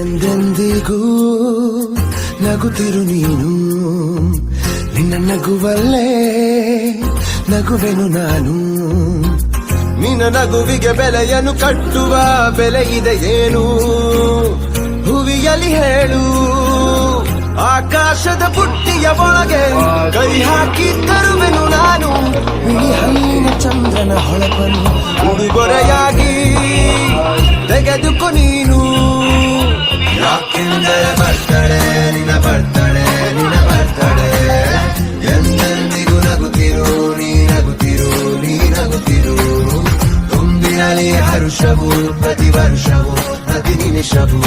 ಎಂದೆಂದಿಗೂ ನಗುತ್ತಿರು ನೀನು, ನಿನ್ನ ನಗುವಲ್ಲೇ ನಗುವೆನು ನಾನು. ನಿನ್ನ ನಗುವಿಗೆ ಬೆಲೆಯನ್ನು ಕಟ್ಟುವ ಬೆಲೆ ಇದೆ ಏನು, ಹುವಿಯಲ್ಲಿ ಹೇಳು. ಆಕಾಶದ ಬುಟ್ಟಿಯ ಒಳಗೆ ಕೈ ಹಾಕಿ ತರುವೆನು ನಾನು, ಬಿಳಿ ಹಲ್ಲಿನ ಚಂದ್ರನ ಹೊಳಪನ್ನು ಉಡುಗೊರೆಯಾಗಿ ತೆಗೆದುಕೊ ನೀನು. ಯಾಕೆಂದರೆ ಬರ್ತಡೆ ನಿನ್ನ ಬರ್ತಡೆ, ನಿನ್ನ ಬರ್ತಡೆ. ಎಂದೆಂದಿಗೂ ನಗುತ್ತಿರು ನೀ ನಗುತ್ತಿರು, ನೀ ನಗುತ್ತಿರು. ತುಂಬಿರಲಿ ಹರುಷವು ಪ್ರತಿ ವರ್ಷವೂ ಪ್ರತಿ ನಿಮಿಷವೂ.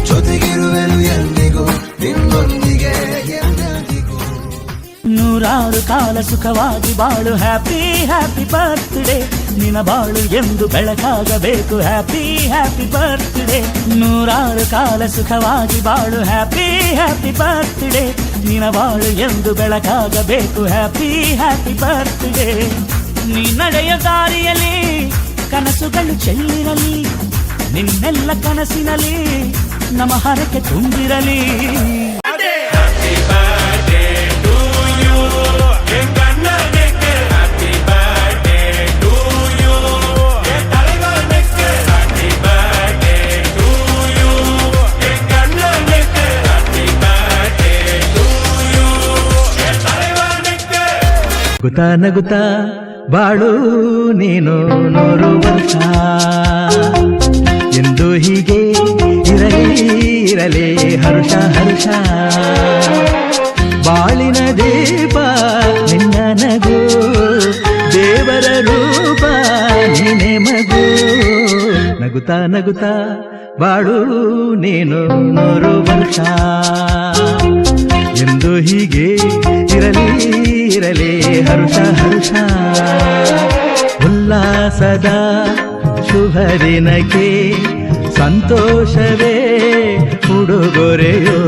ಜೊತೆಗಿರುವೆನು ಎಂದಿಗೂ ನಿನ್ನೊಂದಿಗೆ ಎಂದೆಂದಿಗೂ. ನೂರಾರು ಕಾಲ ಸುಖವಾಗಿ ಬಾಳು, ಹ್ಯಾಪಿ ಹ್ಯಾಪಿ ಬರ್ತ್ಡೇ. ನಿನ್ನ ಬಾಳು ಎಂದು ಬೆಳಕಾಗಬೇಕು, ಹ್ಯಾಪಿ ಹ್ಯಾಪಿ ಬರ್ತ್ಡೇ. ನೂರಾರು ಕಾಲ ಸುಖವಾಗಿ ಬಾಳು, ಹ್ಯಾಪಿ ಹ್ಯಾಪಿ ಬರ್ತ್ಡೇ. ನಿನ್ನ ಬಾಳು ಎಂದು ಬೆಳಕಾಗಬೇಕು, ಹ್ಯಾಪಿ ಹ್ಯಾಪಿ ಬರ್ತ್ಡೇ. ನೀ ನಡೆಯ ದಾರಿಯಲ್ಲಿ ಕನಸುಗಳು ಚೆಲ್ಲಿರಲಿ, ನಿನ್ನೆಲ್ಲ ಕನಸಿನಲ್ಲಿ ನಮ್ಮ ಹರಕೆ ತುಂಬಿರಲಿ. ನಗುತ್ತಾ ನಗುತ್ತಾ ಬಾಳು ನೀನು 100 ವರ್ಷ ಎಂದು ಹೀಗೆ ಇರಲಿ ಇರಲಿ ಹರುಷ ಹರುಷ. ಬಾಳಿನ ದೀಪ ನಿನ್ನ ನಗು, ದೇವರ ರೂಪ ನೀನೆ ಮಗು. ನಗುತ್ತಾ ನಗುತ್ತಾ ಬಾಳು ನೀನು 100 ವರ್ಷ ಎಂದು ಹೀಗೆ ಇರಲಿ ಇರಲಿ ಹರುಷ ಹರುಷ. ಉಲ್ಲಾಸದ ಶುಭ ದಿನಕ್ಕೆ ಸಂತೋಷವೇ ಉಡುಗೊರೆಯೋ.